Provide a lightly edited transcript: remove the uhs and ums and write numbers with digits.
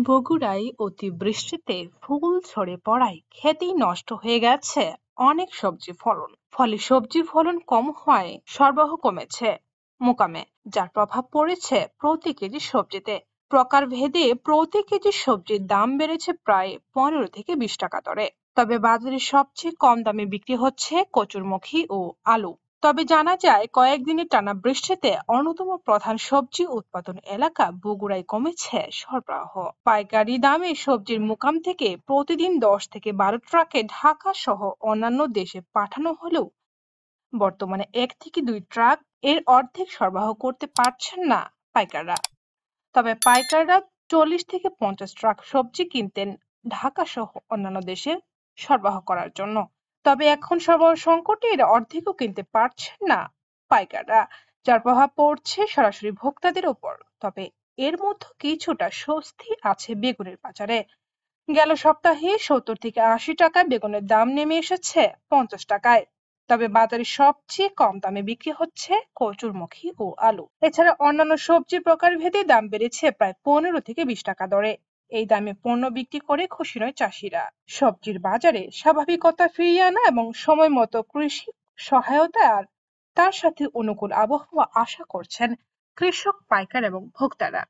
বগুড়ায় অতিবৃষ্টিতে ফুল ঝরে পড়ায় ক্ষেতেই নষ্ট হয়ে গেছে অনেক সবজি ফলন। ফলে সবজি ফলন কম হওয়ায় সরবরাহ কমেছে মোকামে, যার প্রভাব পড়েছে প্রতি কেজি সবজিতে। প্রকারভেদে প্রতি কেজি সবজির দাম বেড়েছে প্রায় 15 থেকে 20 টাকা দরে। তবে বাজারে সবচেয়ে কম দামে বিক্রি হচ্ছে কচুরমুখী ও আলু। তবে জানা যায় কয়েকদিনের টানা বৃষ্টিতে অন্যতম প্রধান সবজি উৎপাদন এলাকা বগুড়ায় কমেছে সরবরাহ। পাইকারি দামে সবজির মোকাম থেকে প্রতিদিন 10 থেকে 12 ট্রাকে ঢাকা সহ অন্যান্য দেশে পাঠানো হলেও বর্তমানে 1 থেকে 2 ট্রাক এর অর্ধেক সরবরাহ করতে পারছেন না পাইকাররা। তবে পাইকাররা 40 থেকে 50 ট্রাক সবজি কিনতেন ঢাকা সহ অন্যান্য দেশে সরবরাহ করার জন্য। তবে এখন সরবরাহ সংকটে এর অর্ধেকও কিনতে পারছেন না পাইকাররা, যার প্রভাব পড়ছে সরাসরি ভোক্তাদের উপর। তবে এর মধ্যে কিছুটা স্বস্তি আছে বেগুনের বাজারে। গেল সপ্তাহে 70 থেকে 80 টাকায় বেগুনের দাম নেমে এসেছে 50 টাকায়। তবে বাজারে সবচেয়ে কম দামে বিক্রি হচ্ছে কচুরমুখী ও আলু। এছাড়া অন্যান্য সবজি প্রকারভেদে দাম বেড়েছে প্রায় 15 থেকে 20 টাকা দরে। এই দামে পণ্য বিক্রি করে খুশি নয় চাষিরা। সবজির বাজারে স্বাভাবিকতা ফিরিয়ে আনা এবং সময় মতো কৃষি সহায়তা আর তার সাথে অনুকূল আবহাওয়া আশা করছেন কৃষক, পাইকার এবং ভোক্তারা।